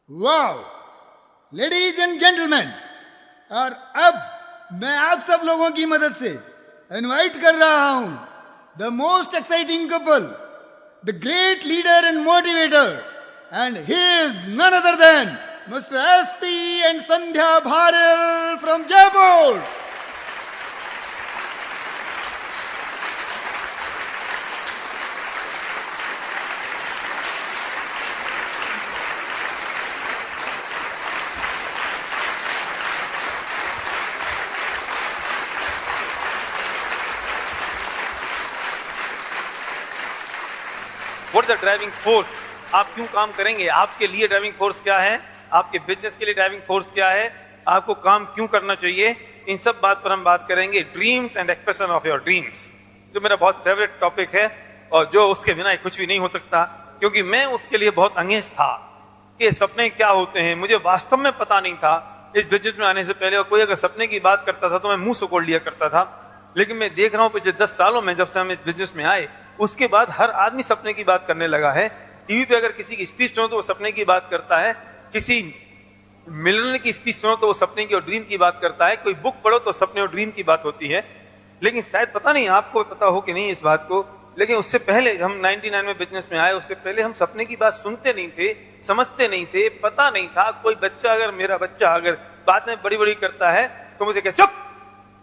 Wow ladies and gentleman, और अब मैं आप सब लोगों की मदद से इनवाइट कर रहा हूं the most exciting couple, the great leader and motivator, and he is none other than mister SP and Sandhya Bharal from Jaipur. What is the driving force? आप क्यों काम करेंगे? आपके लिए ड्राइविंग फोर्स क्या है? आपके बिजनेस के लिए ड्राइविंग फोर्स क्या है? आपको काम क्यों करना चाहिए? इन सब बात पर हम बात करेंगे. Dreams and expression of your dreams, जो मेरा बहुत फेवरेट टॉपिक है और जो उसके बिना कुछ भी नहीं हो सकता, क्योंकि मैं उसके लिए बहुत अंगेज था कि सपने क्या होते हैं. मुझे वास्तव में पता नहीं था इस बिजनेस में आने से पहले. और कोई अगर सपने की बात करता था तो मैं मुंह सुकोड़ लिया करता था. लेकिन मैं देख रहा हूं पिछले 10 सालों में, जब से हम इस बिजनेस में आए, उसके बाद हर आदमी सपने की बात करने लगा है. टीवी पे अगर किसी की स्पीच सुनो तो वो सपने की बात करता है, किसी मिलने की स्पीच सुनो तो वो सपने की और ड्रीम की बात करता है, कोई बुक पढ़ो तो सपने और ड्रीम की बात होती है. लेकिन शायद पता नहीं आपको पता हो कि नहीं इस बात को, लेकिन उससे पहले हम 99 में बिजनेस में आए, उससे पहले हम सपने की बात सुनते नहीं थे, समझते नहीं थे, पता नहीं था. कोई बच्चा अगर, मेरा बच्चा अगर बातें बड़ी बड़ी करता है तो मुझे क्या, चुप,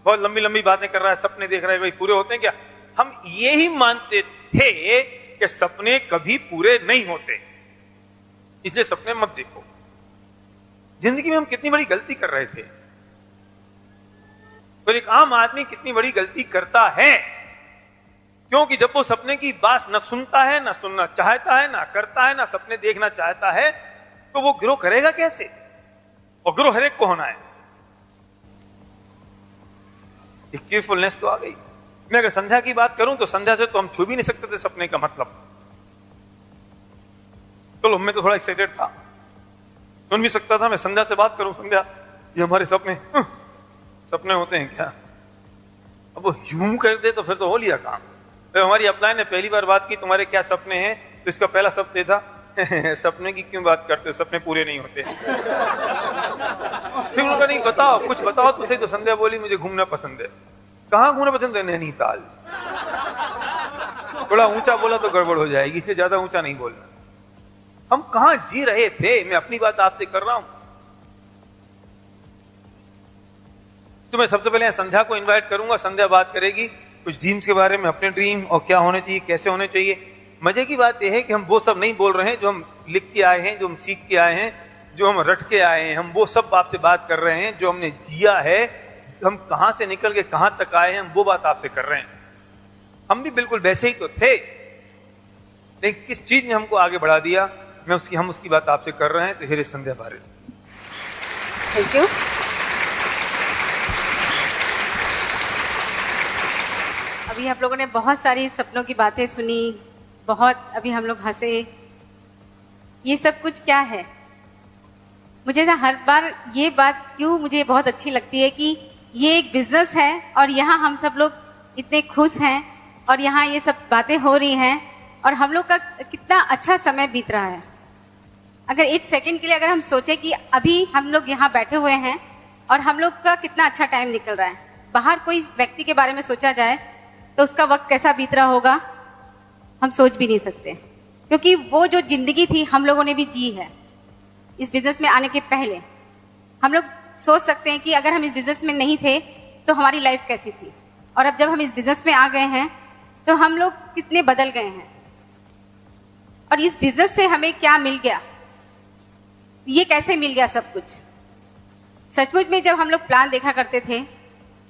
बहुत लंबी लंबी बातें कर रहा है, सपने देख रहा है, भाई पूरे होते हैं क्या? हम ये ही मानते थे कि सपने कभी पूरे नहीं होते, इसलिए सपने मत देखो. जिंदगी में हम कितनी बड़ी गलती कर रहे थे. तो एक आम आदमी कितनी बड़ी गलती करता है, क्योंकि जब वो सपने की बात न सुनता है, ना सुनना चाहता है, ना करता है, ना सपने देखना चाहता है, तो वो ग्रो करेगा कैसे? और ग्रो हर एक को होना है. एक चीयरफुलनेस तो आ गई. मैं अगर संध्या की बात करूं तो संध्या से तो हम छू भी नहीं सकते थे सपने का मतलब. तो मैं तो थोड़ा एक्साइटेड था, सुन भी सकता था. मैं संध्या से बात करूं, संध्या ये हमारे सपने होते हैं क्या? अब वो यूं कर दे तो फिर तो हो लिया काम. तो हमारी अपलाइन ने पहली बार बात की, तुम्हारे क्या सपने हैं? तो इसका पहला शब्द था सपने की क्यों बात करते हो, सपने पूरे नहीं होते. फिर उन्होंने नहीं, बताओ कुछ बताओ तो सही. तो संध्या बोली मुझे घूमना पसंद है. कहां घूमना पसंद है? नैनीताल. थोड़ा ऊंचा बोला तो गड़बड़ हो जाएगी, इसलिए ज्यादा ऊंचा नहीं बोलना. हम कहां जी रहे थे? मैं अपनी बात आपसे कर रहा हूं. तो मैं सबसे पहले संध्या को इनवाइट करूंगा. संध्या बात करेगी कुछ ड्रीम्स के बारे में, अपने ड्रीम और क्या होने चाहिए, कैसे होने चाहिए. मजे की बात यह है कि हम वो सब नहीं बोल रहे हैं जो हम लिख के आए हैं, जो हम सीख के आए हैं, जो हम रट के आए हैं. हम वो सब आपसे बात कर रहे हैं जो हमने जिया है, हम कहां से निकल के कहां तक आए हैं, हम वो बात आपसे कर रहे हैं. हम भी बिल्कुल वैसे ही तो थे, लेकिन किस चीज ने हमको आगे बढ़ा दिया, हम उसकी बात आपसे कर रहे हैं. तो here is Sandhya Bharal. Thank you. अभी आप लोगों ने बहुत सारी सपनों की बातें सुनी, बहुत अभी हम लोग हंसे. ये सब कुछ क्या है? मुझे ना हर बार ये बात क्यों मुझे बहुत अच्छी लगती है कि ये एक बिजनेस है और यहाँ हम सब लोग इतने खुश हैं और यहाँ ये सब बातें हो रही हैं और हम लोग का कितना अच्छा समय बीत रहा है. अगर एक सेकंड के लिए अगर हम सोचे कि अभी हम लोग यहाँ बैठे हुए हैं और हम लोग का कितना अच्छा टाइम निकल रहा है. बाहर कोई व्यक्ति के बारे में सोचा जाए तो उसका वक्त कैसा बीत रहा होगा, हम सोच भी नहीं सकते. क्योंकि वो जो जिंदगी थी हम लोगों ने भी जी है इस बिजनेस में आने के पहले. हम लोग सोच सकते हैं कि अगर हम इस बिजनेस में नहीं थे तो हमारी लाइफ कैसी थी, और अब जब हम इस बिजनेस में आ गए हैं तो हम लोग कितने बदल गए हैं. और इस बिजनेस से हमें क्या मिल गया, ये कैसे मिल गया सब कुछ. सचमुच में जब हम लोग प्लान देखा करते थे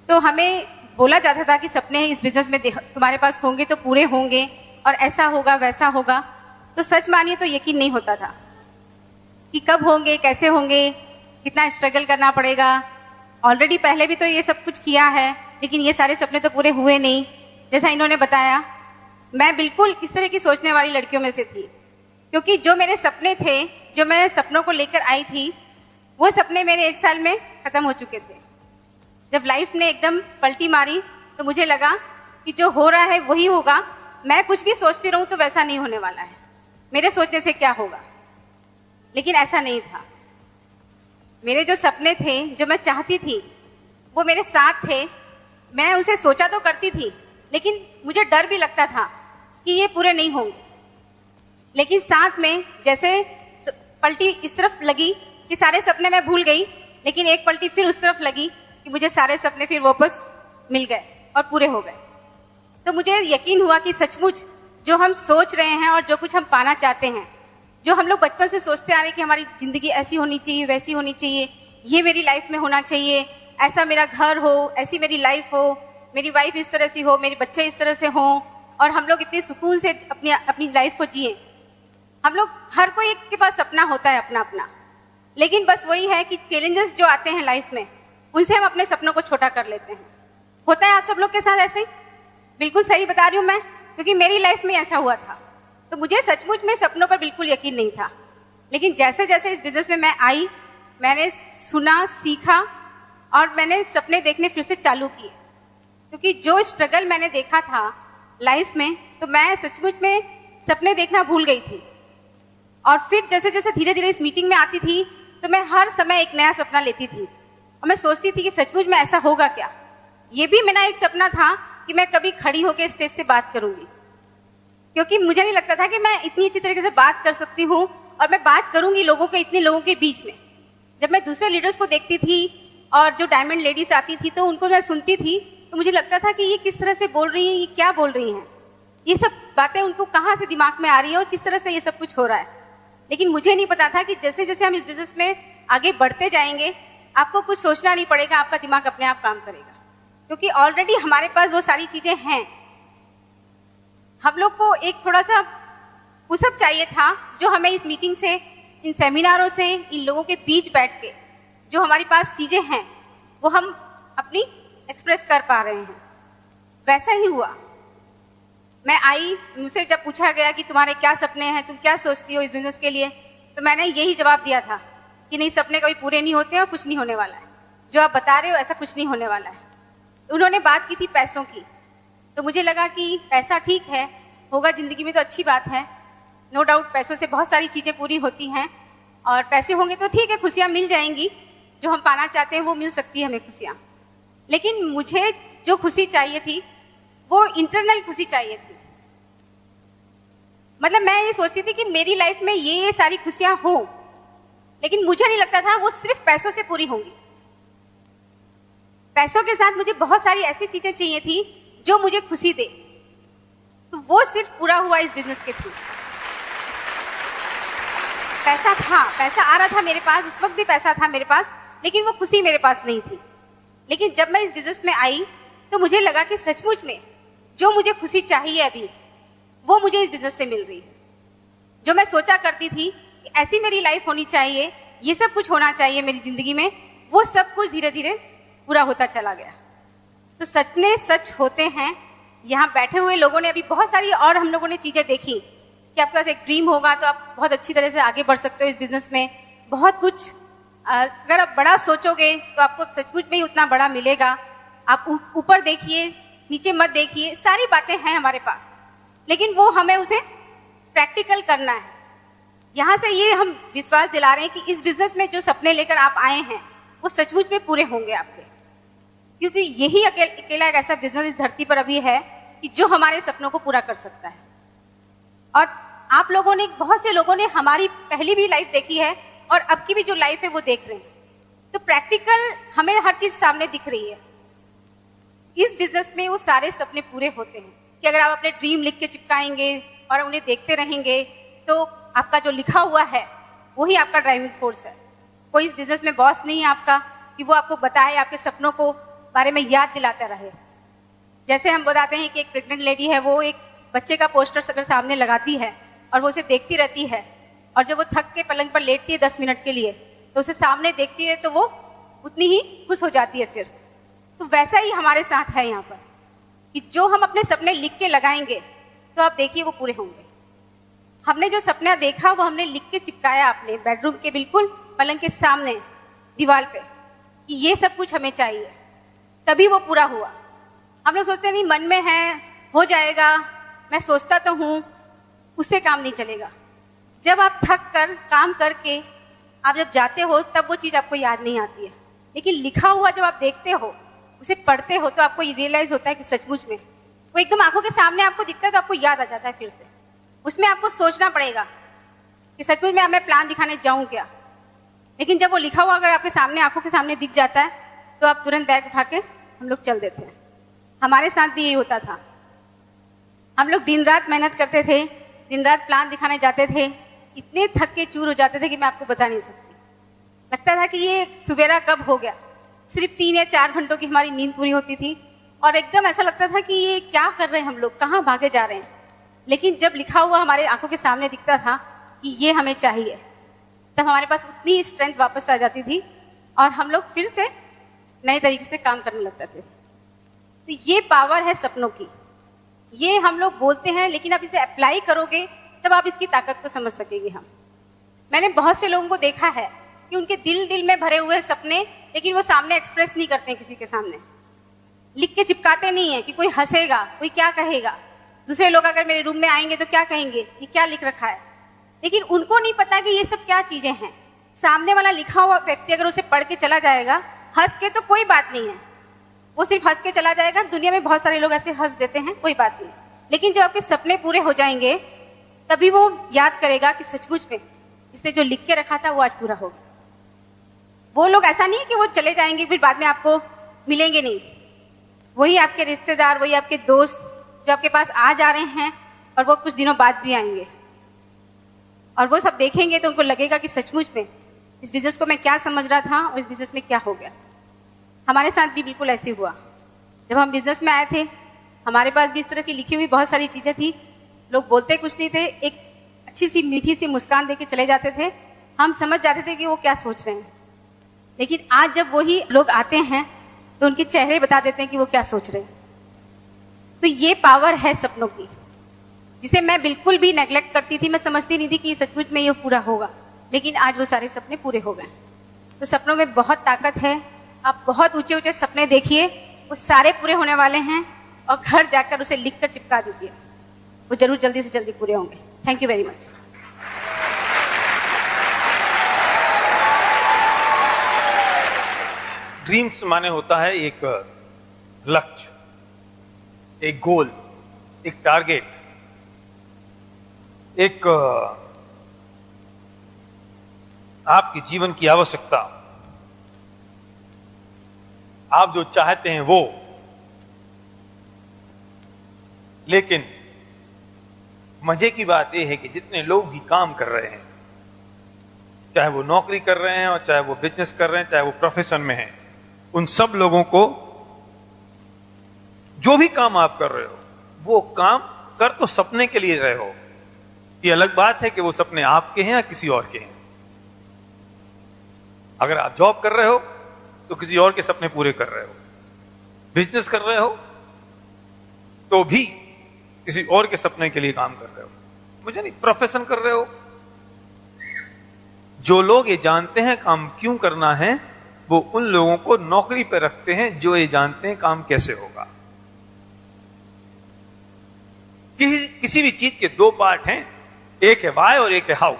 तो हमें बोला जाता था कि सपने इस बिजनेस में तुम्हारे पास होंगे तो पूरे होंगे और ऐसा होगा वैसा होगा. तो सच मानिए तो यकीन नहीं होता था कि कब होंगे, कैसे होंगे, कितना स्ट्रगल करना पड़ेगा. ऑलरेडी पहले भी तो ये सब कुछ किया है, लेकिन ये सारे सपने तो पूरे हुए नहीं. जैसा इन्होंने बताया, मैं बिल्कुल इस तरह की सोचने वाली लड़कियों में से थी, क्योंकि जो मेरे सपने थे, जो मैं सपनों को लेकर आई थी, वो सपने मेरे 1 साल में खत्म हो चुके थे. जब लाइफ ने एकदम पलटी मारी तो मुझे लगा कि जो हो रहा है वही होगा. मैं कुछ भी सोचती रहूं तो वैसा नहीं होने वाला है. मेरे सोचने से क्या होगा. लेकिन ऐसा नहीं था। मेरे जो सपने थे, जो मैं चाहती थी, वो मेरे साथ थे। मैं उसे सोचा तो करती थी, लेकिन मुझे डर भी लगता था कि ये पूरे नहीं होंगे। लेकिन साथ में जैसे पलटी इस तरफ लगी कि सारे सपने मैं भूल गई, लेकिन एक पलटी फिर उस तरफ लगी कि मुझे सारे सपने फिर वापस मिल गए और पूरे हो गए। तो मुझे यकीन हुआ कि सचमुच जो हम सोच रहे हैं और जो कुछ हम पाना चाहते हैं, जो हम लोग बचपन से सोचते आ रहे हैं कि हमारी जिंदगी ऐसी होनी चाहिए, वैसी होनी चाहिए, ये मेरी लाइफ में होना चाहिए, ऐसा मेरा घर हो, ऐसी मेरी लाइफ हो, मेरी वाइफ इस तरह से हो, मेरे बच्चे इस तरह से हों, और हम लोग इतने सुकून से अपनी लाइफ को जिए। हम लोग, हर कोई एक के पास सपना होता है अपना अपना, लेकिन बस वही है कि चैलेंजेस जो आते हैं लाइफ में, उनसे हम अपने सपनों को छोटा कर लेते हैं। होता है आप सब लोग के साथ ऐसे ही? बिल्कुल सही बता रही हूँ मैं, क्योंकि मेरी लाइफ में ऐसा हुआ था। तो मुझे सचमुच में सपनों पर बिल्कुल यकीन नहीं था, लेकिन जैसे जैसे इस बिजनेस में मैं आई, मैंने सुना, सीखा, और मैंने सपने देखने फिर से चालू किए। क्योंकि जो स्ट्रगल मैंने देखा था लाइफ में, तो मैं सचमुच में सपने देखना भूल गई थी। और फिर जैसे जैसे धीरे धीरे इस मीटिंग में आती थी, तो मैं हर समय एक नया सपना लेती थी, और मैं सोचती थी कि सचमुच में ऐसा होगा क्या। ये भी मेरा एक सपना था कि मैं कभी खड़ी होकर स्टेज से बात करूंगी, क्योंकि मुझे नहीं लगता था कि मैं इतनी अच्छी तरीके से बात कर सकती हूँ, और मैं बात करूंगी लोगों के, इतने लोगों के बीच में। जब मैं दूसरे लीडर्स को देखती थी और जो डायमंड लेडीज आती थी, तो उनको मैं सुनती थी, तो मुझे लगता था कि ये किस तरह से बोल रही हैं, ये क्या बोल रही हैं, ये सब बातें उनको कहाँ से दिमाग में आ रही है और किस तरह से ये सब कुछ हो रहा है। लेकिन मुझे नहीं पता था कि जैसे जैसे हम इस बिजनेस में आगे बढ़ते जाएंगे, आपको कुछ सोचना नहीं पड़ेगा, आपका दिमाग अपने आप काम करेगा, क्योंकि ऑलरेडी हमारे पास वो सारी चीजें हैं। हम लोग को एक थोड़ा सा पुशअप चाहिए था, जो हमें इस मीटिंग से, इन सेमिनारों से, इन लोगों के बीच बैठ के जो हमारे पास चीजें हैं, वो हम अपनी एक्सप्रेस कर पा रहे हैं। वैसा ही हुआ। मैं आई, मुझसे जब पूछा गया कि तुम्हारे क्या सपने हैं, तुम क्या सोचती हो इस बिजनेस के लिए, तो मैंने यही जवाब दिया था कि नहीं, सपने कभी पूरे नहीं होते हैं और कुछ नहीं होने वाला है। जो आप बता रहे हो ऐसा कुछ नहीं होने वाला है। उन्होंने बात की थी पैसों की, तो मुझे लगा कि पैसा ठीक है, होगा जिंदगी में तो अच्छी बात है। नो डाउट पैसों से बहुत सारी चीजें पूरी होती हैं, और पैसे होंगे तो ठीक है, खुशियां मिल जाएंगी, जो हम पाना चाहते हैं वो मिल सकती है हमें खुशियां। लेकिन मुझे जो खुशी चाहिए थी वो इंटरनल खुशी चाहिए थी। मतलब मैं ये सोचती थी कि मेरी लाइफ में ये सारी खुशियां हो, लेकिन मुझे नहीं लगता था वो सिर्फ पैसों से पूरी होंगी। पैसों के साथ मुझे बहुत सारी ऐसी चीजें चाहिए थी जो मुझे खुशी दे, तो वो सिर्फ पूरा हुआ इस बिजनेस के थ्रू। पैसा था, पैसा आ रहा था मेरे पास, उस वक्त भी पैसा था मेरे पास, लेकिन वो खुशी मेरे पास नहीं थी। लेकिन जब मैं इस बिजनेस में आई, तो मुझे लगा कि सचमुच में जो मुझे खुशी चाहिए अभी, वो मुझे इस बिजनेस से मिल रही है। जो मैं सोचा करती थी कि ऐसी मेरी लाइफ होनी चाहिए, ये सब कुछ होना चाहिए मेरी जिंदगी में, वो सब कुछ धीरे धीरे पूरा होता चला गया। तो सपने सच होते हैं। यहाँ बैठे हुए लोगों ने अभी बहुत सारी और हम लोगों ने चीजें देखी कि आपके पास एक ड्रीम होगा तो आप बहुत अच्छी तरह से आगे बढ़ सकते हो इस बिजनेस में। बहुत कुछ, अगर आप बड़ा सोचोगे तो आपको सचमुच में ही उतना बड़ा मिलेगा। आप ऊपर देखिए, नीचे मत देखिए, सारी बातें हैं हमारे पास, लेकिन वो हमें उसे प्रैक्टिकल करना है। यहाँ से ये हम विश्वास दिला रहे हैं कि इस बिजनेस में जो सपने लेकर आप आए हैं वो सचमुच में पूरे होंगे आपके, क्योंकि यही अकेला एक ऐसा बिजनेस इस धरती पर अभी है कि जो हमारे सपनों को पूरा कर सकता है। और आप लोगों ने, बहुत से लोगों ने हमारी पहली भी लाइफ देखी है और अब की भी जो लाइफ है वो देख रहे हैं, तो प्रैक्टिकल हमें हर चीज सामने दिख रही है। इस बिजनेस में वो सारे सपने पूरे होते हैं कि अगर आप अपने ड्रीम लिख के चिपकाएंगे और उन्हें देखते रहेंगे, तो आपका जो लिखा हुआ है वही आपका ड्राइविंग फोर्स है। कोई इस बिजनेस में बॉस नहीं है आपका कि वो आपको बताए, आपके सपनों को बारे में याद दिलाता रहे। जैसे हम बताते हैं कि एक प्रेग्नेंट लेडी है, वो एक बच्चे का पोस्टर अगर सामने लगाती है और वो उसे देखती रहती है, और जब वो थक के पलंग पर लेटती है 10 मिनट के लिए, तो उसे सामने देखती है तो वो उतनी ही खुश हो जाती है फिर। तो वैसा ही हमारे साथ है यहाँ पर कि जो हम अपने सपने लिख के लगाएंगे तो आप देखिए वो पूरे होंगे। हमने जो सपना देखा वो हमने लिख के चिपकाया अपने बेडरूम के बिल्कुल पलंग के सामने दीवार पे कि ये सब कुछ हमें चाहिए, तभी वो पूरा हुआ। हम लोग सोचते नहीं, मन में है, हो जाएगा, मैं सोचता तो हूं, उससे काम नहीं चलेगा। जब आप थक कर काम करके आप जब जाते हो तब वो चीज आपको याद नहीं आती है, लेकिन लिखा हुआ जब आप देखते हो, उसे पढ़ते हो, तो आपको ये रियलाइज होता है कि सचमुच में वो एकदम आंखों के सामने आपको दिखता है, तो आपको याद आ जाता है फिर से। उसमें आपको सोचना पड़ेगा कि सचमुच में अब मैं प्लान दिखाने जाऊं क्या, लेकिन जब वो लिखा हुआ अगर आपके सामने आंखों के सामने दिख जाता है तो आप तुरंत बैग उठा के हम लोग चल देते हैं। हमारे साथ भी यही होता था। हम लोग दिन रात मेहनत करते थे, दिन रात प्लान दिखाने जाते थे, इतने थक के चूर हो जाते थे कि मैं आपको बता नहीं सकती। लगता था कि ये सुबेरा कब हो गया। सिर्फ 3 या 4 घंटों की हमारी नींद पूरी होती थी और एकदम ऐसा लगता था कि ये क्या कर रहे हैं हम लोग, कहाँ भागे जा रहे हैं। लेकिन जब लिखा हुआ हमारे आंखों के सामने दिखता था कि ये हमें चाहिए, तब हमारे पास उतनी स्ट्रेंथ वापस आ जाती थी और हम लोग फिर से नए तरीके से काम करने लगते थे। तो ये पावर है सपनों की। ये हम लोग बोलते हैं, लेकिन आप इसे अप्लाई करोगे तब आप इसकी ताकत को समझ सकेंगे। मैंने बहुत से लोगों को देखा है कि उनके दिल में भरे हुए सपने, लेकिन वो सामने एक्सप्रेस नहीं करते हैं, किसी के सामने लिख के चिपकाते नहीं है कि कोई हंसेगा, कोई क्या कहेगा, दूसरे लोग अगर मेरे रूम में आएंगे तो क्या कहेंगे, ये क्या लिख रखा है। लेकिन उनको नहीं पता कि ये सब क्या चीजें हैं। सामने वाला लिखा हुआ व्यक्ति अगर उसे पढ़ के चला जाएगा हंस के, तो कोई बात नहीं है, वो सिर्फ हंस के चला जाएगा। दुनिया में बहुत सारे लोग ऐसे हंस देते हैं, कोई बात नहीं। लेकिन जब आपके सपने पूरे हो जाएंगे तभी वो याद करेगा कि सचमुच में इसने जो लिख के रखा था वो आज पूरा होगा। वो लोग ऐसा नहीं है कि वो चले जाएंगे फिर बाद में आपको मिलेंगे नहीं। वही आपके रिश्तेदार, वही आपके दोस्त जो आपके पास आ जा रहे हैं और वो कुछ दिनों बाद भी आएंगे और वो सब देखेंगे तो उनको लगेगा कि सचमुच में इस बिजनेस को मैं क्या समझ रहा था और इस बिजनेस में क्या हो गया। हमारे साथ भी बिल्कुल ऐसे हुआ। जब हम बिजनेस में आए थे हमारे पास भी इस तरह की लिखी हुई बहुत सारी चीजें थी। लोग बोलते कुछ नहीं थे, एक अच्छी सी मीठी सी मुस्कान देके चले जाते थे। हम समझ जाते थे कि वो क्या सोच रहे हैं। लेकिन आज जब वही लोग आते हैं तो उनके चेहरे बता देते हैं कि वो क्या सोच रहे हैं। तो ये पावर है सपनों की, जिसे मैं बिल्कुल भी नेग्लेक्ट करती थी। मैं समझती नहीं थी कि सचमुच में ये पूरा होगा, लेकिन आज वो सारे सपने पूरे हो गए। तो सपनों में बहुत ताकत है। आप बहुत ऊंचे ऊंचे सपने देखिए, वो सारे पूरे होने वाले हैं और घर जाकर उसे लिखकर चिपका दीजिए, वो जरूर जल्दी से जल्दी पूरे होंगे। Thank you very much. Dreams माने होता है एक लक्ष्य, एक गोल, एक टारगेट, एक आपके जीवन की आवश्यकता, आप जो चाहते हैं वो। लेकिन मजे की बात यह है कि जितने लोग भी काम कर रहे हैं, चाहे वो नौकरी कर रहे हैं और चाहे वो बिजनेस कर रहे हैं, चाहे वो प्रोफेशन में हैं, उन सब लोगों को जो भी काम आप कर रहे हो वो काम कर तो सपने के लिए रहे हो। ये अलग बात है कि वो सपने आपके हैं या किसी और के हैं। अगर आप जॉब कर रहे हो तो किसी और के सपने पूरे कर रहे हो, बिजनेस कर रहे हो तो भी किसी और के सपने के लिए काम कर रहे हो, मुझे नहीं, प्रोफेशन कर रहे हो। जो लोग ये जानते हैं काम क्यों करना है, वो उन लोगों को नौकरी पर रखते हैं जो ये जानते हैं काम कैसे होगा। किसी भी चीज के 2 पार्ट हैं, एक है वाई और एक है हाउ।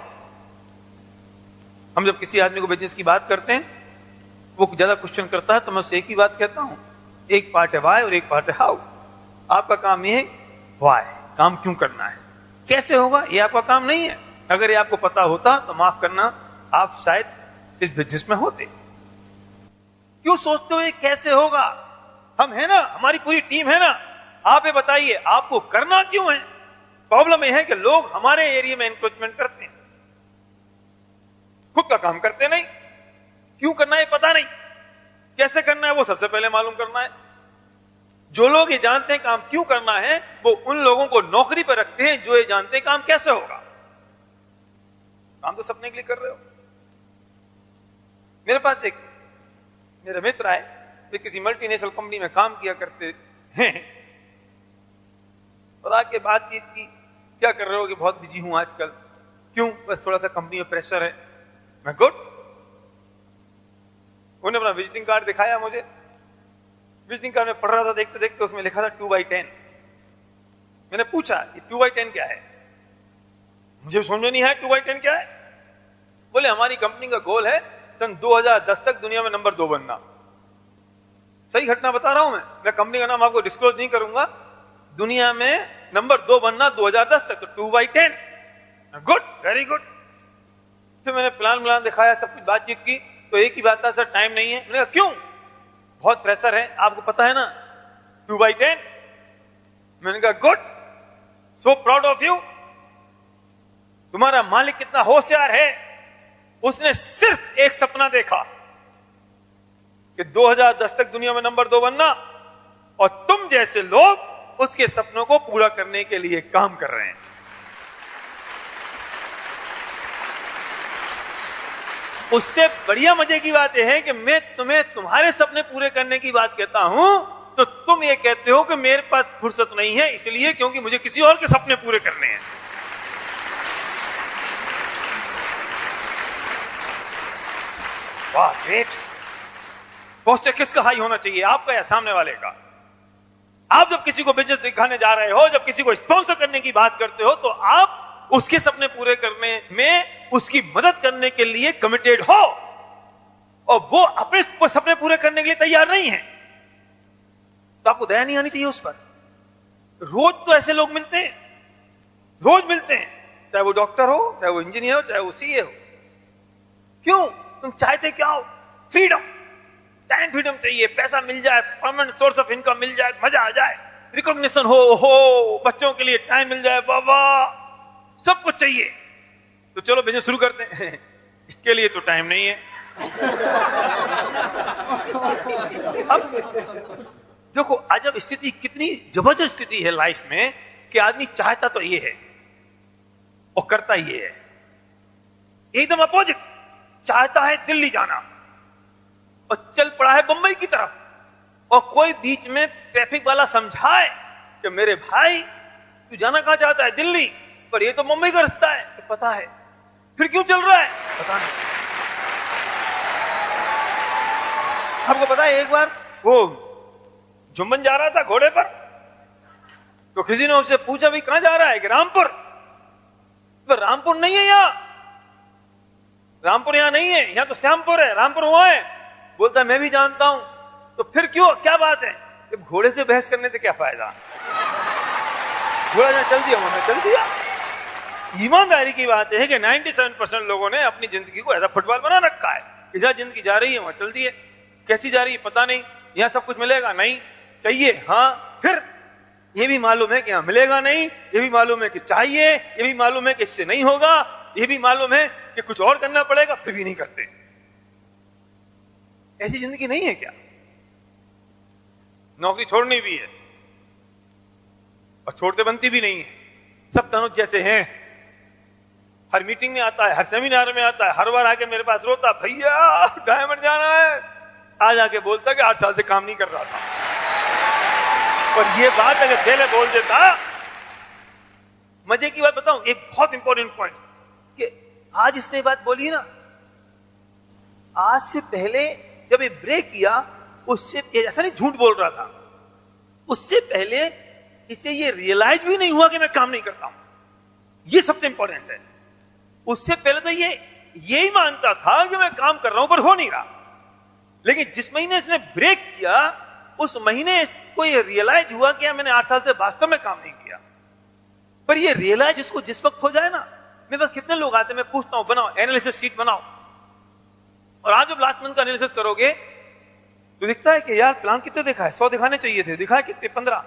हम जब किसी आदमी को बिजनेस की बात करते हैं, वो ज्यादा क्वेश्चन करता है तो मैं उससे एक ही बात कहता हूं, एक पार्ट है वाई और एक पार्ट है हाउ। आपका काम ये है वाई, काम क्यों करना है, कैसे होगा ये आपका काम नहीं है। अगर ये आपको पता होता तो माफ करना, आप शायद इस बिजनेस में होते। क्यों सोचते हो ये कैसे होगा? हम है ना, हमारी पूरी टीम है ना, आप ये बताइए आपको करना क्यों है। प्रॉब्लम यह है कि लोग हमारे एरिया में एनक्रोचमेंट करते हैं, खुद का काम करते नहीं। क्यों करना है पता नहीं, कैसे करना है वो सबसे पहले मालूम करना है। जो लोग ये जानते हैं काम क्यों करना है, वो उन लोगों को नौकरी पर रखते हैं जो ये जानते हैं काम कैसे होगा। काम तो सपने के लिए कर रहे हो। मेरे पास एक मेरा मित्र आए, वे किसी मल्टीनेशनल कंपनी में काम किया करते हैं, और आके बातचीत की, क्या कर रहे हो कि बहुत बिजी हूं आजकल। क्यों? बस थोड़ा सा कंपनी में प्रेशर है। मैं गुड। उन्होंने अपना विजिटिंग कार्ड दिखाया मुझे। विजिटिंग कार्ड में पढ़ रहा था, देखते देखते उसमें लिखा था 2/10। मैंने पूछा ये 2/10 क्या है? मुझे समझ में नहीं है 2/10 क्या है। बोले हमारी कंपनी का गोल है सन 2010 तक दुनिया में नंबर 2 बनना। सही घटना बता रहा हूं मैं कंपनी का नाम आपको डिस्क्लोज नहीं करूंगा। दुनिया में नंबर 2 बनना 2010 तक, तो 2/10। Good, very good. फिर मैंने प्लान दिखाया, सब कुछ बातचीत की, तो एक ही बात था, सर टाइम नहीं है। मैंने कहा क्यों? बहुत प्रेशर है, आपको पता है ना 2/10। मैंने कहा good, so proud of you. तुम्हारा मालिक कितना होशियार है, उसने सिर्फ एक सपना देखा कि 2010 तक दुनिया में नंबर 2 बनना, और तुम जैसे लोग उसके सपनों को पूरा करने के लिए काम कर रहे हैं। उससे बढ़िया मजे की बात यह है कि मैं तुम्हें तुम्हारे सपने पूरे करने की बात कहता हूं, तो तुम ये कहते हो कि मेरे पास फुर्सत नहीं है, इसलिए क्योंकि मुझे किसी और के सपने पूरे करने हैं। वाह, ग्रेट। पोस्टर किसका हाई होना चाहिए, आपका या सामने वाले का? आप जब किसी को बिजनेस दिखाने जा रहे हो, जब किसी को स्पॉन्सर करने की बात करते हो, तो आप उसके सपने पूरे करने में उसकी मदद करने के लिए कमिटेड हो, और वो अपने सपने पूरे करने के लिए तैयार नहीं है, तो आपको दया नहीं आनी चाहिए उस पर। रोज तो ऐसे लोग मिलते हैं, रोज मिलते हैं, चाहे वो डॉक्टर हो, चाहे वो इंजीनियर हो, चाहे वो सीए हो। क्यों? तुम चाहते क्या हो? फ्रीडम, टाइम फ्रीडम चाहिए, पैसा मिल जाए, परमानेंट सोर्स ऑफ इनकम मिल जाए, मजा आ जाए, रिकॉग्निशन हो, बच्चों के लिए टाइम मिल जाए, बाबा सब कुछ चाहिए। तो चलो बिजनेस शुरू करते हैं। इसके लिए तो टाइम नहीं है। अब देखो अजब स्थिति, कितनी जबरदस्त स्थिति है लाइफ में कि आदमी चाहता तो ये है और करता ये है। एकदम अपोजिट, चाहता है दिल्ली जाना और चल पड़ा है बंबई की तरफ, और कोई बीच में ट्रैफिक वाला समझाए कि मेरे भाई तू जाना कहां चाहता है? दिल्ली, पर ये तो मुंबई का रास्ता है। तो पता है, फिर क्यों चल रहा है? पता नहीं। आपको पता है एक बार वो जुम्मन जा रहा था घोड़े पर, तो किसी ने उससे पूछा भाई कहां जा रहा है? कि रामपुर। पर रामपुर नहीं है यहां, रामपुर यहां नहीं है, यहां तो श्यामपुर है, रामपुर वहां है। बोलता मैं भी जानता हूं। तो फिर क्यों, क्या बात है? घोड़े से बहस करने से क्या फायदा? घोड़ा जहां चल दिया वहां चल दिया। ईमानदारी की बात है कि 97% लोगों ने अपनी जिंदगी को ऐसा फुटबॉल बना रखा है, जहां जिंदगी जा रही है वहां चलती है। कैसी जा रही है पता नहीं, यहां सब कुछ मिलेगा नहीं, चाहिए हाँ, फिर ये भी मालूम है कि यहां मिलेगा नहीं, ये भी मालूम है कि चाहिए, ये भी मालूम है कि इससे नहीं होगा, ये भी मालूम है कि कुछ और करना पड़ेगा, फिर भी नहीं करते। ऐसी जिंदगी नहीं है क्या? नौकरी छोड़नी भी है और छोड़ते बनती भी नहीं है। सब तनुज जैसे हैं, हर मीटिंग में आता है, हर सेमिनार में आता है, हर बार आके मेरे पास रोता, भैया डायमंड जाना है। आज आके बोलता कि 8 साल से काम नहीं कर रहा था। और ये बात अगर पहले बोल देता, मजे की बात बताऊं, एक बहुत इंपॉर्टेंट पॉइंट कि आज इसने बात बोली ना, आज से पहले जब ये ब्रेक किया, उससे ऐसा नहीं झूठ बोल रहा था, उससे पहले इसे ये रियलाइज भी नहीं हुआ कि मैं काम नहीं करता हूं। ये सबसे इंपॉर्टेंट है। उससे पहले तो ये यही मानता था कि मैं काम कर रहा हूं, पर हो नहीं रहा। लेकिन जिस महीने इसने ब्रेक किया, उस महीने इसको ये रियलाइज हुआ कि मैंने 8 साल से वास्तव में काम नहीं किया। पर ये रियलाइज इसको जिस वक्त हो जाए ना, मेरे पास कितने लोग आते हैं, मैं पूछता हूं बनाओ एनालिसिस शीट बनाओ, और आज जब लास्ट मंथ का एनालिसिस करोगे तो दिखता है कि यार प्लान कितने दिखा है, 100 दिखाने चाहिए थे, दिखाए कितने 15,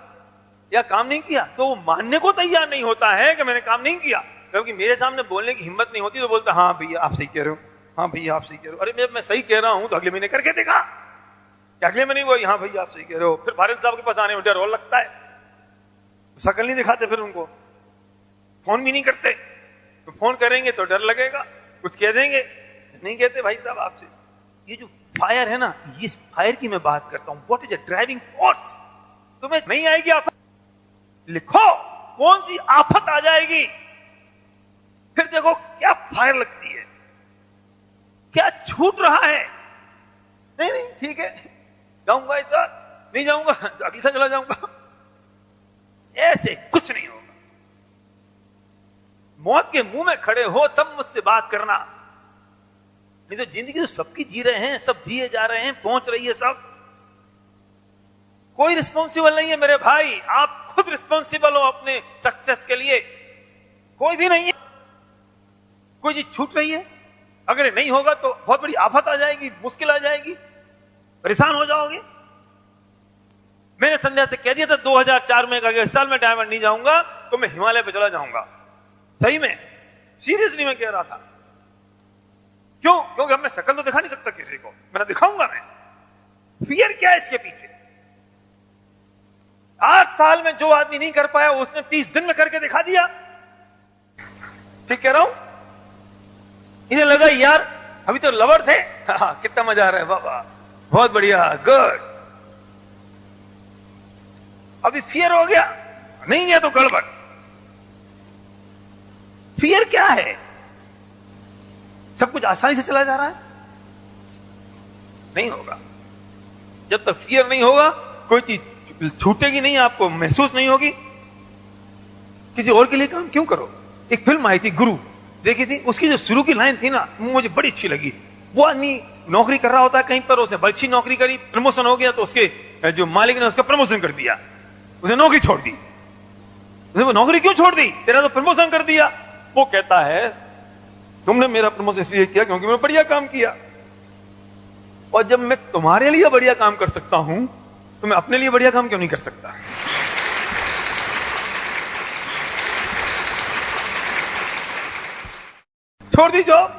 या काम नहीं किया। तो वो मानने को तैयार नहीं होता है कि मैंने काम नहीं किया, क्योंकि मेरे सामने बोलने की हिम्मत नहीं होती। तो बोलता हाँ भैया आप सही कह रहे हो, हाँ भैया आप सही कह रहे हो। अरे मैं सही कह रहा हूं तो अगले महीने करके देखा, अगले महीने वो हाँ भैया आप सही कह रहे हो। फिर फारिद साहब के पास आने में डर और लगता है, शकल नहीं दिखाते, फिर उनको फोन भी नहीं करते। तो फोन करेंगे तो डर लगेगा, कुछ कह देंगे, नहीं कहते भाई साहब आपसे। ये जो फायर है ना, इस फायर की मैं बात करता हूं। What is a driving force? तुम्हें नहीं आएगी आफत, लिखो कौन सी आफत आ जाएगी, फिर देखो क्या फायर लगती है, क्या छूट रहा है। नहीं नहीं ठीक है, जाऊंगा इस साल, नहीं जाऊंगा तो अगले साल चला जाऊंगा। ऐसे कुछ नहीं होगा। मौत के मुंह में खड़े हो तब मुझसे बात करना, नहीं तो जिंदगी तो सबकी जी रहे हैं, सब जिए जा रहे हैं, पहुंच रही है सब। कोई रिस्पॉन्सिबल नहीं है मेरे भाई, आप खुद रिस्पॉन्सिबल हो अपने सक्सेस के लिए, कोई भी नहीं है। कोई चीज छूट रही है, अगर ये नहीं होगा तो बहुत बड़ी आफत आ जाएगी, मुश्किल आ जाएगी, परेशान हो जाओगे। मैंने संध्या से कह दिया था 2004 में, अगर इस साल में डायमंड नहीं जाऊंगा तो मैं हिमालय पे चला जाऊंगा। सही में, सीरियसली मैं कह रहा था। क्यों? क्योंकि अब मैं शक्ल तो दिखा नहीं सकता किसी को, मैं दिखाऊंगा मैं। फियर क्या है इसके पीछे? 8 साल में जो आदमी नहीं कर पाया उसने 30 दिन में करके दिखा दिया। ठीक कह रहा हूं? इन्हें लगा यार अभी तो लवर थे, कितना मजा आ रहा है बाबा, बहुत बढ़िया, गुड। अभी फियर हो गया, नहीं गया तो गड़बड़। फियर क्या है? सब कुछ आसानी से चला जा रहा है, नहीं होगा। जब तक फियर नहीं होगा कोई चीज छूटेगी नहीं, आपको महसूस नहीं होगी। किसी और के लिए काम क्यों करो? एक फिल्म आई थी गुरु, देखी थी, उसकी जो शुरू की लाइन थी ना मुझे बड़ी अच्छी लगी। वो आदमी नौकरी कर रहा होता है कहीं पर, उसने बड़ी अच्छी नौकरी करी, प्रमोशन हो गया तो उसके जो मालिक ने उसका प्रमोशन कर दिया, उसने नौकरी छोड़ दी। उसने वो नौकरी क्यों छोड़ दी? तेरा तो प्रमोशन कर दिया। वो कहता है तुमने मेरा प्रमोशन इसलिए किया क्योंकि मैंने बढ़िया काम किया, और जब मैं तुम्हारे लिए बढ़िया काम कर सकता हूं तो मैं अपने लिए बढ़िया काम क्यों नहीं कर सकता? छोड़ दी जॉब,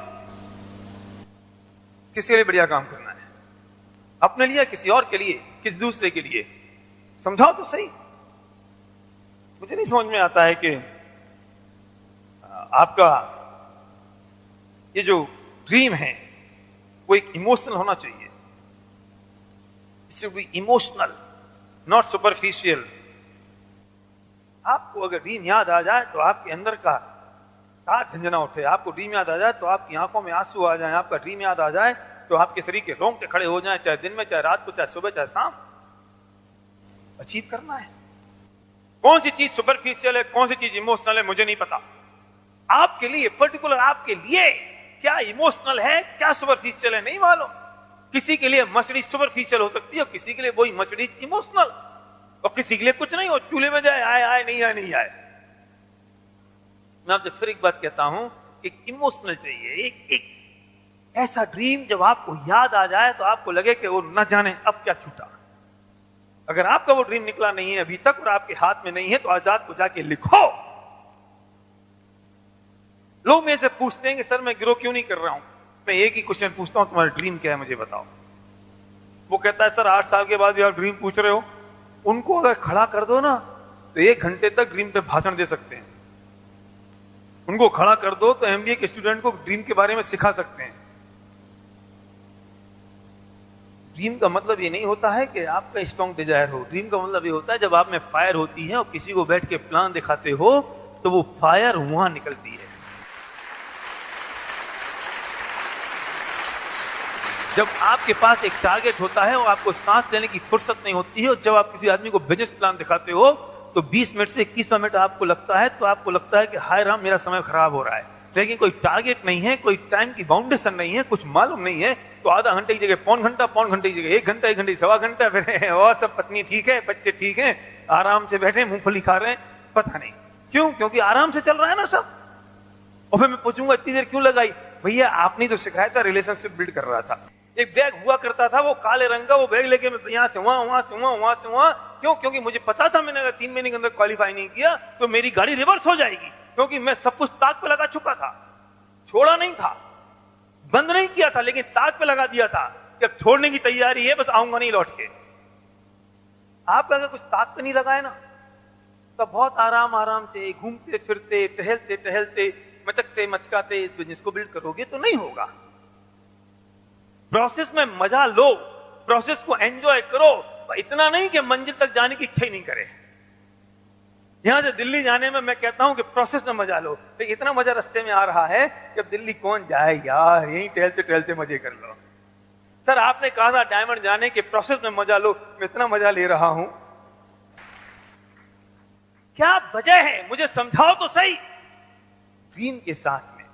किसके लिए बढ़िया काम करना है? अपने लिए, किसी और के लिए, किसी दूसरे के लिए? समझाओ तो सही। मुझे नहीं समझ में आता है कि आपका ये जो ड्रीम है वो एक इमोशनल होना चाहिए। It should be emotional, not superficial. आपको अगर ड्रीम याद आ जाए तो आपके अंदर का तार झंझना उठे, आपको ड्रीम याद आ जाए तो आपकी आंखों में आंसू आ जाए, आपका ड्रीम याद आ जाए तो आपके शरीर के रोंगटे खड़े हो जाएं, चाहे दिन में, चाहे रात को, चाहे सुबह, चाहे शाम। अचीव करना है। कौन सी चीज सुपरफिशियल है, कौन सी चीज इमोशनल है, मुझे नहीं पता। आपके लिए, पर्टिकुलर आपके लिए क्या इमोशनल है, क्या सुपरफिशियल है, नहीं मालूम। किसी के लिए मर्सिडीज सुपरफिशियल हो सकती है और किसी के लिए वही मर्सिडीज इमोशनल, और किसी के लिए कुछ नहीं हो, चूल्हे में जाए, आए आए, नहीं आए नहीं आए। मैं आपसे फिर एक बात कहता हूं कि इमोशनल चाहिए, एक ऐसा ड्रीम जब आपको याद आ जाए तो आपको लगे कि वो न जाने अब क्या छूटा। अगर आपका वो ड्रीम निकला नहीं है अभी तक और आपके हाथ में नहीं है तो आजाद को जाके लिखो। लोग मेरे से पूछते हैं कि सर मैं ग्रो क्यों नहीं कर रहा हूं। मैं एक ही क्वेश्चन पूछता हूं, तुम्हारा ड्रीम क्या है मुझे बताओ। वो कहता है सर 8 साल के बाद भी आप ड्रीम पूछ रहे हो। उनको अगर खड़ा कर दो ना तो 1 घंटे तक ड्रीम पे भाषण दे सकते हैं। उनको खड़ा कर दो तो एमबीए के स्टूडेंट को ड्रीम के बारे में सिखा सकते हैं। ड्रीम का मतलब ये नहीं होता है कि आपका स्ट्रॉन्ग डिजायर हो। ड्रीम का मतलब ये होता है जब आप में फायर होती है और किसी को बैठ के प्लान दिखाते हो तो वो फायर वहां निकलती है। जब आपके पास एक टारगेट होता है और आपको सांस लेने की फुर्सत नहीं होती है, और जब आप किसी आदमी को बिजनेस प्लान दिखाते हो तो 20 मिनट से 21वां मिनट आपको लगता है तो आपको लगता है कि हाय राम मेरा समय खराब हो रहा है। लेकिन कोई टारगेट नहीं है, कोई टाइम की बाउंडेशन नहीं है, कुछ मालूम नहीं है, तो आधा घंटे की जगह पौन घंटे की जगह 1 घंटा, 1 घंटे सवा घंटा, फिर और सब पत्नी ठीक है, बच्चे ठीक हैं, आराम से बैठे मूंगफली खा रहे हैं, पता नहीं क्यों, क्योंकि आराम से चल रहा है ना सब। और फिर मैं पूछूंगा इतनी देर क्यों लगाई? भैया आपने तो सिखाया था, रिलेशनशिप बिल्ड कर रहा था। एक बैग हुआ करता था वो काले रंग का, वो बैग लेके मैं यहाँ से वहां, वहां से वहां, वहां से वहां, क्यों? क्योंकि मुझे पता था मैंने अगर 3 महीने के अंदर क्वालिफाई नहीं किया तो मेरी गाड़ी रिवर्स हो जाएगी, क्योंकि मैं सब कुछ ताक पे लगा चुका था। छोड़ा नहीं था, बंद नहीं किया था, लेकिन ताक पे लगा दिया था कि अब छोड़ने की तैयारी है, बस आऊंगा नहीं लौट के। आप अगर कुछ ताक पे नहीं लगाए ना तो बहुत आराम आराम से घूमते फिरते, टहलते टहलते, मचकते मचकाते इस बिजनेस को बिल्ड करोगे तो नहीं होगा। प्रोसेस में मजा लो, प्रोसेस को एंजॉय करो, इतना नहीं कि मंजिल तक जाने की इच्छा ही नहीं करे। यहां से दिल्ली जाने में मैं कहता हूं कि प्रोसेस में मजा लो, तो इतना मजा रास्ते में आ रहा है कि अब दिल्ली कौन जाए यार, यहीं टहलते टहलते मजे कर लो। सर आपने कहा था डायमंड जाने के प्रोसेस में मजा लो, मैं इतना मजा ले रहा हूं। क्या वजह है मुझे समझाओ तो सही। ड्रीम के साथ में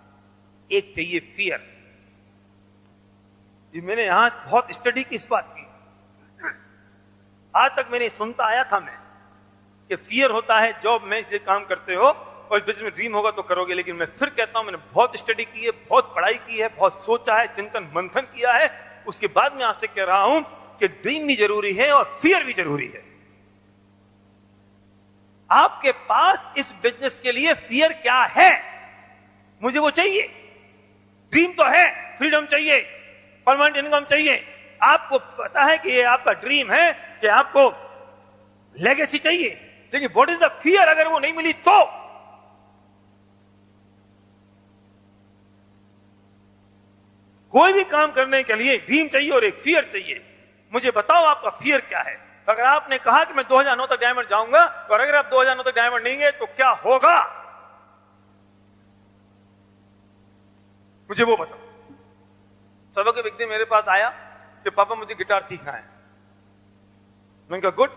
एक चाहिए फियर। ये मैंने यहां बहुत स्टडी की इस बात की। आज तक मैंने सुनता आया था मैं कि फियर होता है जॉब में इसलिए काम करते हो और बिजनेस में ड्रीम होगा तो करोगे, लेकिन मैं फिर कहता हूं मैंने बहुत स्टडी की है, बहुत पढ़ाई की है, बहुत सोचा है, चिंतन मंथन किया है, उसके बाद मैं आपसे कह रहा हूं कि ड्रीम भी जरूरी है और फियर भी जरूरी है। आपके पास इस बिजनेस के लिए फियर क्या है? मुझे वो चाहिए। ड्रीम तो है, फ्रीडम चाहिए, परमानेंट इनकम चाहिए। आपको पता है कि ये आपका ड्रीम है कि आपको लेगेसी चाहिए, लेकिन व्हाट इज द फियर? अगर वो नहीं मिली तो कोई भी काम करने के लिए ड्रीम चाहिए और एक फियर चाहिए। मुझे बताओ आपका फियर क्या है? अगर आपने कहा कि मैं 2009 तक डायमंड जाऊंगा और अगर आप 2009 तक डायमंड नहीं गए तो क्या होगा? मुझे वो बताओ। सबक के व्यक्ति मेरे पास आया कि पापा मुझे गिटार सीखना है। मैंने कहा गुड,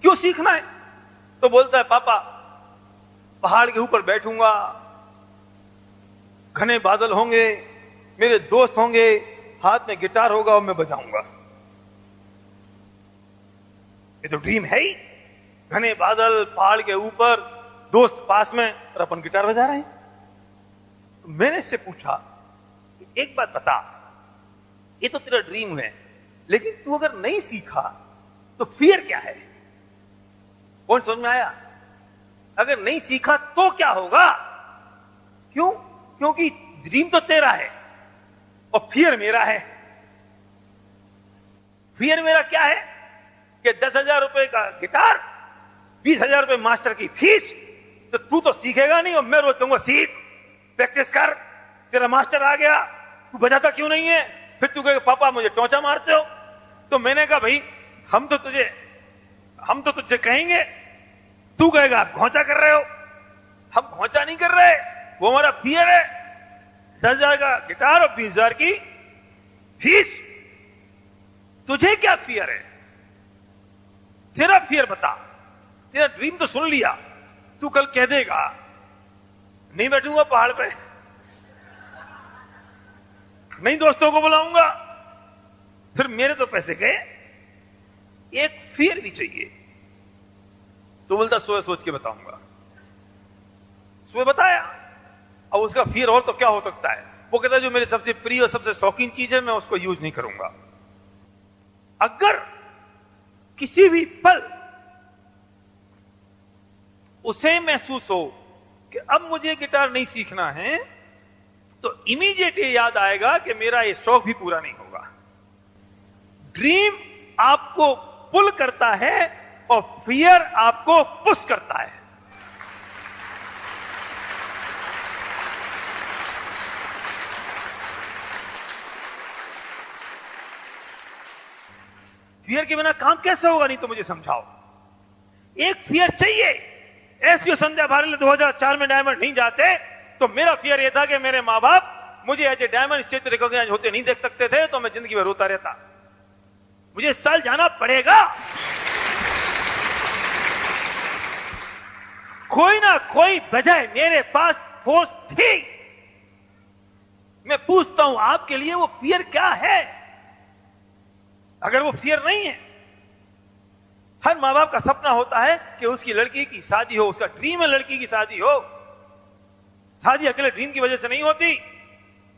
क्यों सीखना है? तो बोलता है पापा पहाड़ के ऊपर बैठूंगा, घने बादल होंगे, मेरे दोस्त होंगे, हाथ में गिटार होगा और मैं बजाऊंगा। ये तो ड्रीम है ही। घने बादल, पहाड़ के ऊपर, दोस्त पास में और अपन गिटार बजा रहे हैं। तो मैंने इससे पूछा एक बात बता, ये तो तेरा ड्रीम है, लेकिन तू अगर नहीं सीखा तो फियर क्या है? कौन समझ में आया? अगर नहीं सीखा तो क्या होगा? क्यों? क्योंकि ड्रीम तो तेरा है और फियर मेरा है। फियर मेरा क्या है कि 10,000 रुपए का गिटार, 20,000 रुपए मास्टर की फीस, तो तू तो सीखेगा नहीं और मैं रोज कहूंगा सीख, प्रैक्टिस कर, तेरा मास्टर आ गया, तू बजाता क्यों नहीं है? फिर तू कहेगा पापा मुझे टोंचा मारते हो। तो मैंने कहा भाई हम तो तुझे कहेंगे, तू कहेगा आप घोंचा कर रहे हो। हम घोंचा नहीं कर रहे, वो हमारा फियर है। 10,000 का गिटार और 20,000 की फीस। तुझे क्या फियर है? तेरा फियर बता। तेरा ड्रीम तो सुन लिया, तू कल कह देगा नहीं बैठूंगा पहाड़ पे, नहीं दोस्तों को बुलाऊंगा, फिर मेरे तो पैसे गए। एक फियर भी चाहिए। तो बोलता सुबह सोच के बताऊंगा। सुबह बताया, अब उसका फियर और तो क्या हो सकता है? वो कहता है जो मेरे सबसे प्रिय और सबसे शौकीन चीज है मैं उसको यूज नहीं करूंगा। अगर किसी भी पल उसे महसूस हो कि अब मुझे गिटार नहीं सीखना है, तो इमीडिएट ये याद आएगा कि मेरा ये शौक भी पूरा नहीं होगा। ड्रीम आपको पुल करता है और फियर आपको पुश करता है। फियर के बिना काम कैसे होगा? नहीं तो मुझे समझाओ। एक फियर चाहिए। एसपी संध्या भारत 2004 में डायमंड नहीं जाते तो मेरा फियर यह था कि मेरे मां बाप मुझे as a diamond state recognize होते नहीं देख सकते थे, तो मैं जिंदगी भर रोता रहता। मुझे इस साल जाना पड़ेगा। कोई ना कोई वजह मेरे पास फोर्स थी। मैं पूछता हूं आपके लिए वो फियर क्या है? अगर वो फियर नहीं है, हर मां बाप का सपना होता है कि उसकी लड़की की शादी हो, उसका ड्रीम है लड़की की शादी हो। शादी अकेले ड्रीम की वजह से नहीं होती।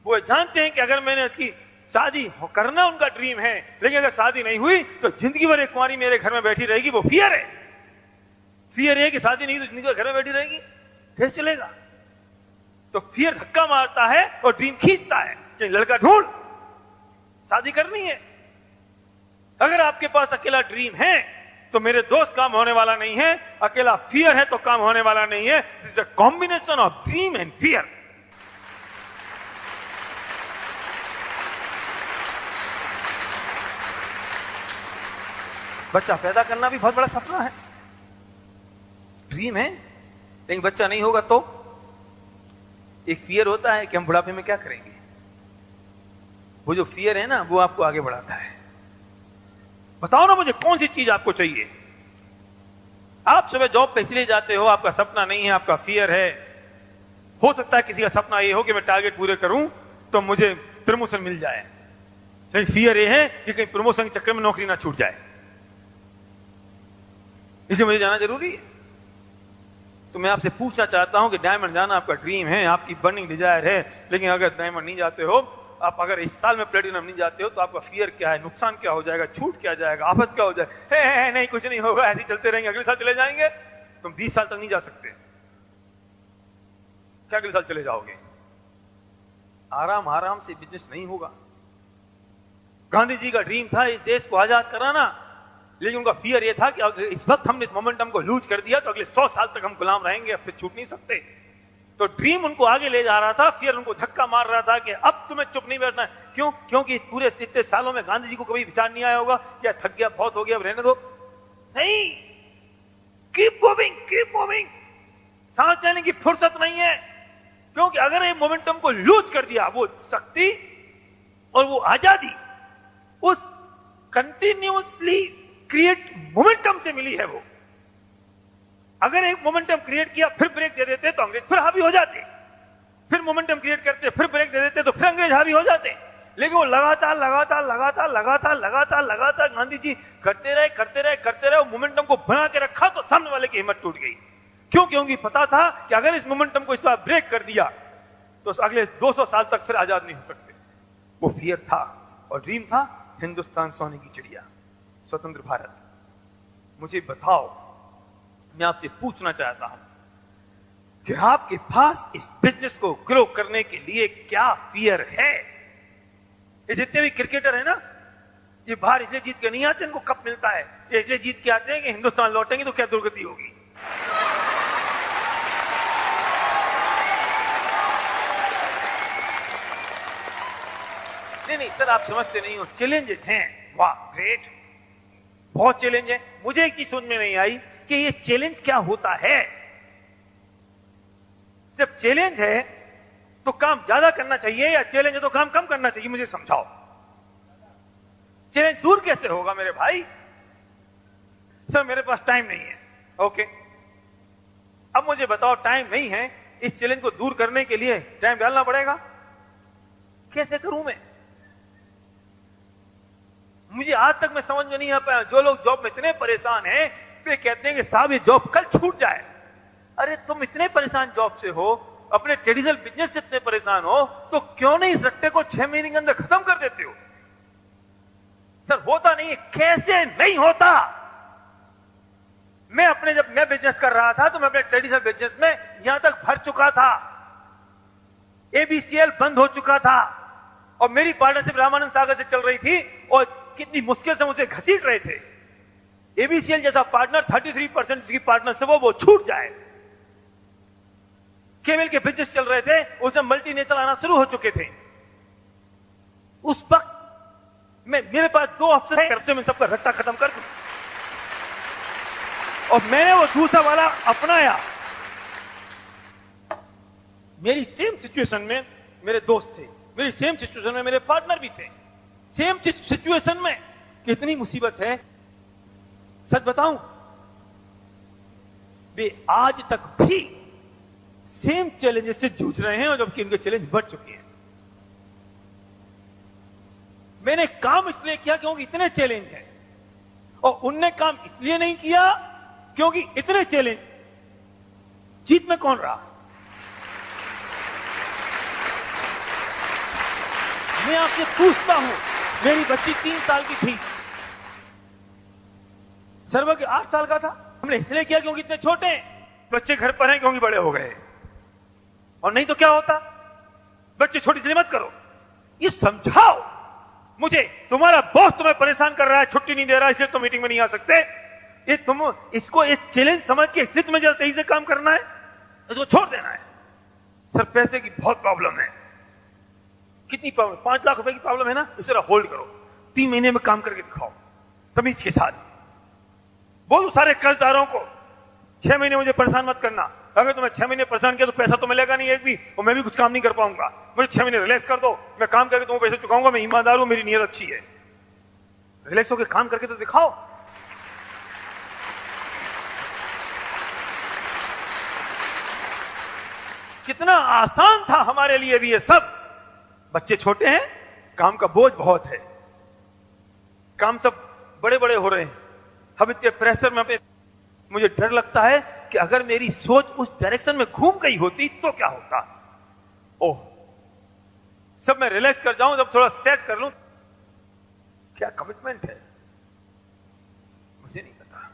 वो जानते हैं कि अगर मैंने इसकी शादी करना उनका ड्रीम है, लेकिन अगर शादी नहीं हुई तो जिंदगी भर एक कुंवारी मेरे घर में बैठी रहेगी। वो फियर है। फियर है कि शादी नहीं तो जिंदगी भर घर में बैठी रहेगी, कैसे चलेगा? तो फियर धक्का मारता है और ड्रीम खींचता है कि लड़का ढूंढ, शादी करनी है। अगर आपके पास अकेला ड्रीम है तो मेरे दोस्त काम होने वाला नहीं है। अकेला फियर है तो काम होने वाला नहीं है। This is a combination of dream and fear. बच्चा पैदा करना भी बहुत बड़ा सपना है, ड्रीम है, लेकिन बच्चा नहीं होगा तो एक फियर होता है कि हम बुढ़ापे में क्या करेंगे। वो जो फियर है ना, वो आपको आगे बढ़ाता है। बताओ ना मुझे कौन सी चीज आपको चाहिए? आप सुबह जॉब पे इसलिए जाते हो, आपका सपना नहीं है, आपका फियर है। हो सकता है किसी का सपना ये हो कि मैं टारगेट पूरे करूं तो मुझे प्रमोशन मिल जाए, लेकिन फियर ये है कि कहीं प्रमोशन के चक्कर में नौकरी ना छूट जाए, इसलिए मुझे जाना जरूरी है। तो मैं आपसे पूछना चाहता हूं कि डायमंड जाना आपका ड्रीम है, आपकी बर्निंग डिजायर है, लेकिन अगर डायमंड नहीं जाते हो, आप अगर इस साल में प्लेटिनम नहीं जाते हो तो आपका फियर क्या है, नुकसान क्या हो जाएगा, छूट क्या जाएगा, आफत क्या हो जाएगा? है, नहीं कुछ नहीं होगा, ऐसे चलते रहेंगे, अगले साल चले जाएंगे। तुम 20 साल तक नहीं जा सकते, क्या अगले साल चले जाओगे? आराम आराम से बिजनेस नहीं होगा। गांधी जी का ड्रीम था इस देश को आजाद कराना, लेकिन उनका फियर यह था कि अगर इस वक्त हमने इस मोमेंटम को लूज कर दिया तो अगले 100 साल तक हम गुलाम रहेंगे, फिर छूट नहीं सकते। तो ड्रीम उनको आगे ले जा रहा था, फियर उनको धक्का मार रहा था कि अब तुम्हें चुप नहीं बैठना है। क्यों? क्योंकि पूरे इतने सालों में गांधी जी को कभी विचार नहीं आया होगा क्या थक गया, बहुत हो गया, अब रहने दो। नहीं, कीप मूविंग, कीप मूविंग। सांस लेने की फुर्सत नहीं है, क्योंकि अगर ये मोमेंटम को लूज कर दिया, वो शक्ति और वो आजादी उस कंटिन्यूअसली क्रिएट मोमेंटम से मिली है। वो अगर एक मोमेंटम क्रिएट किया फिर ब्रेक दे देते तो अंग्रेज फिर हावी हो जाते, फिर मोमेंटम क्रिएट करते फिर ब्रेक दे देते तो फिर अंग्रेज हावी हो जाते। लेकिन वो लगातार लगातार लगातार लगातार लगातार लगातार गांधी जी करते रहे करते रहे करते रहे, मोमेंटम को बना के रखा तो सामने वाले की हिम्मत टूट गई। क्यों? क्योंकि पता था कि अगर इस मोमेंटम को इस बार ब्रेक कर दिया तो अगले 200 साल तक फिर आजाद नहीं हो सकते। वो फियर था और ड्रीम था हिंदुस्तान सोने की चिड़िया, स्वतंत्र भारत। मुझे बताओ, मैं आपसे पूछना चाहता हूं कि आपके पास इस बिजनेस को ग्रो करने के लिए क्या फियर है? ये जितने भी क्रिकेटर है ना, ये बाहर इसलिए जीत के नहीं आते, इनको कप मिलता है, ये इसलिए जीत के आते हैं कि हिंदुस्तान लौटेंगे तो क्या दुर्गति होगी। नहीं सर, आप समझते नहीं हो, चैलेंजेस हैं। वाह ग्रेट, बहुत चैलेंज है। मुझे एक चीज समझ में नहीं आई कि ये चैलेंज क्या होता है। जब चैलेंज है तो काम ज्यादा करना चाहिए या चैलेंज है तो काम कम करना चाहिए? मुझे समझाओ, चैलेंज दूर कैसे होगा मेरे भाई? सर मेरे पास टाइम नहीं है। ओके, अब मुझे बताओ, टाइम नहीं है, इस चैलेंज को दूर करने के लिए टाइम डालना पड़ेगा। कैसे करूं मैं? मुझे आज तक मैं समझ में नहीं आ पाया। जो लोग जॉब में इतने परेशान हैं, वे कहते हैं कि साहब ये जॉब कल छूट जाए। अरे तुम इतने परेशान जॉब से हो, अपने ट्रेडिशनल बिजनेस से इतने परेशान हो, तो क्यों नहीं इस रट्टे को 6 महीने के अंदर खत्म कर देते हो? सर होता नहीं है। कैसे नहीं होता? जब मैं बिजनेस कर रहा था तो मैं अपने ट्रेडिशनल बिजनेस में यहां तक भर चुका था, एबीसीएल बंद हो चुका था और मेरी पार्टनरशिप रामानंद सागर से चल रही थी और कितनी मुश्किल से मुझे घसीट रहे थे। एबीसीएल जैसा पार्टनर 33% की पार्टनरशिप वो छूट जाए। केवल के बिजनेस चल रहे थे, उसमें मल्टीनेशनल आना शुरू हो चुके थे। उस वक्त मेरे पास 2 अफसर थे, से मैं सबका रट्टा खत्म कर दूं और मैंने वो दूसरा वाला अपनाया। मेरी सेम सिचुएशन में मेरे दोस्त थे, मेरी सेम सिचुएशन में मेरे पार्टनर भी थे। सेम सिचुएशन में कितनी मुसीबत है सच बताऊं, वे आज तक भी सेम चैलेंजेस से जूझ रहे हैं और जबकि उनके चैलेंज बढ़ चुके हैं। मैंने काम इसलिए किया क्योंकि इतने चैलेंज हैं और उनने काम इसलिए नहीं किया क्योंकि इतने चैलेंज। जीत में कौन रहा? मैं आपसे पूछता हूं, मेरी बच्ची 3 साल की थी, सर्व के 8 साल का था। हमने इसलिए किया क्योंकि इतने छोटे हैं, बच्चे घर पर हैं क्योंकि बड़े हो गए, और नहीं तो क्या होता? बच्चे छोटी इसलिए मत करो। ये समझाओ मुझे, तुम्हारा बॉस तुम्हें परेशान कर रहा है, छुट्टी नहीं दे रहा है, इसलिए तुम मीटिंग में नहीं आ सकते। ये तुम इसको एक चैलेंज समझ के इसलिए तुम्हें जल्द तेजी से काम करना है, इसको छोड़ देना है। सर पैसे की बहुत प्रॉब्लम है। कितनी प्रॉब्लम? 5 लाख रुपए की प्रॉब्लम है ना, इसे होल्ड करो, 3 महीने में काम करके दिखाओ तमीज के साथ। बोलो सारे कर्जदारों को 6 महीने मुझे परेशान मत करना। अगर तुम्हें 6 महीने परेशान किया तो पैसा तो मिलेगा नहीं एक भी, और मैं भी कुछ काम नहीं कर पाऊंगा। मुझे 6 महीने रिलैक्स कर दो, मैं काम करके तुमको पैसे चुकाऊंगा, मैं ईमानदार हूं, मेरी नीयत अच्छी है। रिलैक्स होकर काम करके तो दिखाओ। कितना आसान था हमारे लिए भी ये सब। बच्चे छोटे हैं, काम का बोझ बहुत है, काम सब बड़े बड़े हो रहे हैं, हम इतने प्रेशर में अपने, मुझे डर लगता है कि अगर मेरी सोच उस डायरेक्शन में घूम गई होती तो क्या होता। ओह, सब मैं रिलैक्स कर जाऊं, जब थोड़ा सेट कर लूं। क्या कमिटमेंट है, मुझे नहीं पता।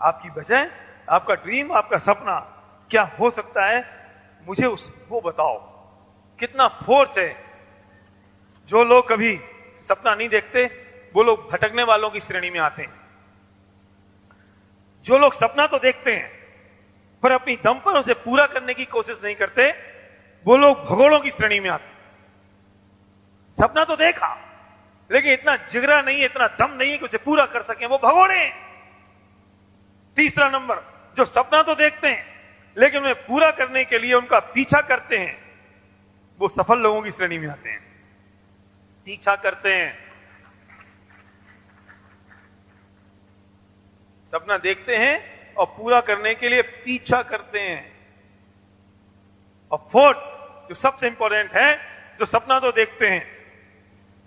आपकी वजह, आपका ड्रीम, आपका सपना क्या हो सकता है, मुझे वो बताओ। कितना फोर्स है। जो लोग कभी सपना नहीं देखते वो लोग भटकने वालों की श्रेणी में आते हैं। जो लोग सपना तो देखते हैं पर अपनी दम पर उसे पूरा करने की कोशिश नहीं करते, वो लोग भगोड़ों की श्रेणी में आते हैं। सपना तो देखा लेकिन इतना जिगरा नहीं है, इतना दम नहीं है कि उसे पूरा कर सके, वो भगोड़े हैं। तीसरा नंबर, जो सपना तो देखते हैं लेकिन उन्हें पूरा करने के लिए उनका पीछा करते हैं, वो सफल लोगों की श्रेणी में आते हैं। पीछा करते हैं, सपना देखते हैं और पूरा करने के लिए पीछा करते हैं। और फोर्थ, जो सबसे इंपॉर्टेंट है, जो सपना तो देखते हैं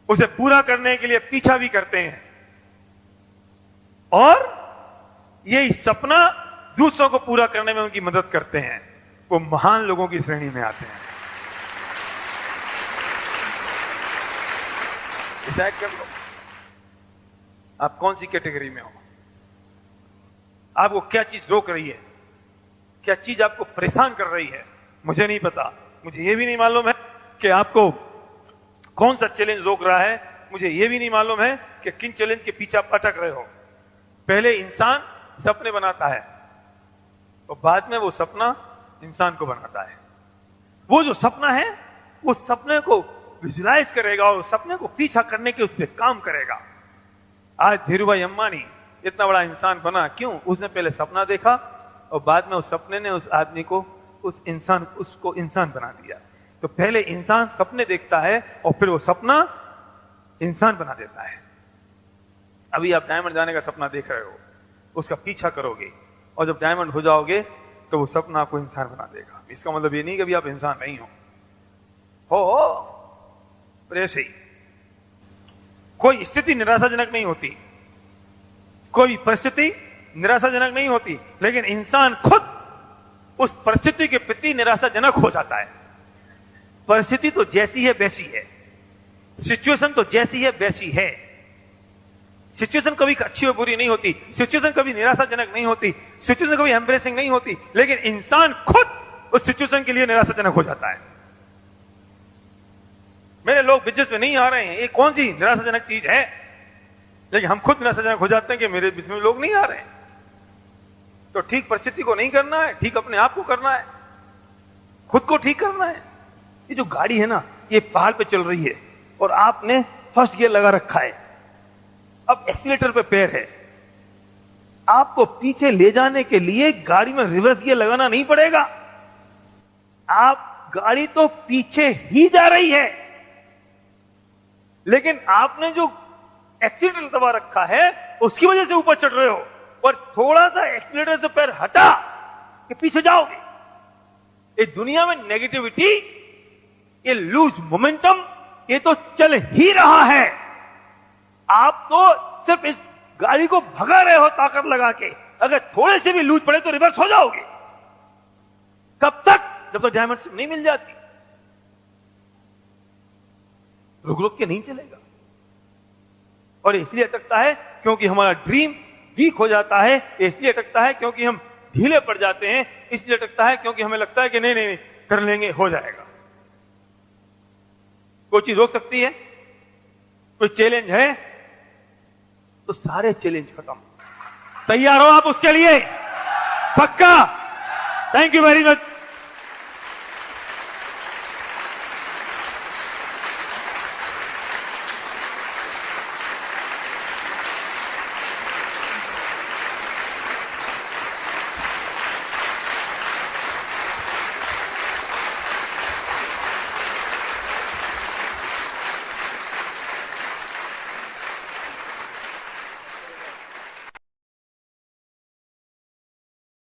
उसे पूरा करने के लिए पीछा भी करते हैं, और यही सपना दूसरों को पूरा करने में उनकी मदद करते हैं, वो महान लोगों की श्रेणी में आते हैं। डिसाइड कर लो आप कौन सी कैटेगरी में हो। आपको क्या चीज रोक रही है, क्या चीज आपको परेशान कर रही है, मुझे नहीं पता। मुझे यह भी नहीं मालूम है कि आपको कौन सा चैलेंज रोक रहा है। मुझे यह भी नहीं मालूम है कि किन चैलेंज के पीछे आप अटक रहे हो। पहले इंसान सपने बनाता है और बाद में वो सपना इंसान को बनाता है। वो जो सपना है वो सपने को विजुलाइज करेगा और सपने को पीछा करने के उस पर काम करेगा। आज धीरूभाई अंबानी इतना बड़ा इंसान बना, क्यों? उसने पहले सपना देखा और बाद में उस सपने ने उस आदमी को, उसको इंसान बना दिया। तो पहले इंसान सपने देखता है और फिर वो सपना इंसान बना देता है। अभी आप डायमंड जाने का सपना देख रहे हो, उसका पीछा करोगे और जब डायमंड हो जाओगे तो वो सपना आपको इंसान बना देगा। इसका मतलब ये नहीं कि अभी आप इंसान नहीं हो, ऐसे ही कोई स्थिति निराशाजनक नहीं होती, कोई परिस्थिति निराशाजनक नहीं होती, लेकिन इंसान खुद उस परिस्थिति के प्रति निराशाजनक हो जाता है। परिस्थिति तो जैसी है वैसी है, सिचुएशन तो जैसी है वैसी है। सिचुएशन कभी अच्छी और बुरी नहीं होती, सिचुएशन कभी निराशाजनक नहीं होती, सिचुएशन कभी एम्ब्रेसिंग नहीं होती, लेकिन इंसान खुद उस सिचुएशन के लिए निराशाजनक हो जाता है। मेरे लोग बिजनेस में नहीं आ रहे हैं, ये कौन सी निराशाजनक चीज है, लेकिन हम खुद निराशाजनक हो जाते हैं कि मेरे बिजनेस में लोग नहीं आ रहे हैं। तो ठीक परिस्थिति को नहीं करना है, ठीक अपने आप को करना है, खुद को ठीक करना है। ये जो गाड़ी है ना, ये पहाड़ पे चल रही है और आपने फर्स्ट गियर लगा रखा है, अब एक्सीलेटर पे पैर है, आपको पीछे ले जाने के लिए गाड़ी में रिवर्स गियर लगाना नहीं पड़ेगा। आप गाड़ी तो पीछे ही जा रही है, लेकिन आपने जो एक्सीलेटर दबा रखा है उसकी वजह से ऊपर चढ़ रहे हो, और थोड़ा सा एक्सीलेटर से पैर हटा कि पीछे जाओगे। इस दुनिया में नेगेटिविटी, ये लूज मोमेंटम, ये तो चल ही रहा है। आप तो सिर्फ इस गाड़ी को भगा रहे हो ताकत लगा के, अगर थोड़े से भी लूज पड़े तो रिवर्स हो जाओगे। कब तक? जब तक डायमंड नहीं मिल जाती। रुक रुक के नहीं चलेगा। और इसलिए अटकता है क्योंकि हमारा ड्रीम वीक हो जाता है, इसलिए अटकता है क्योंकि हम ढीले पड़ जाते हैं, इसलिए अटकता है क्योंकि हमें लगता है कि नहीं नहीं कर लेंगे, हो जाएगा। कोई चीज रोक सकती है? कोई चैलेंज है तो सारे चैलेंज खत्म। तैयार हो आप उसके लिए? पक्का? Thank you very much.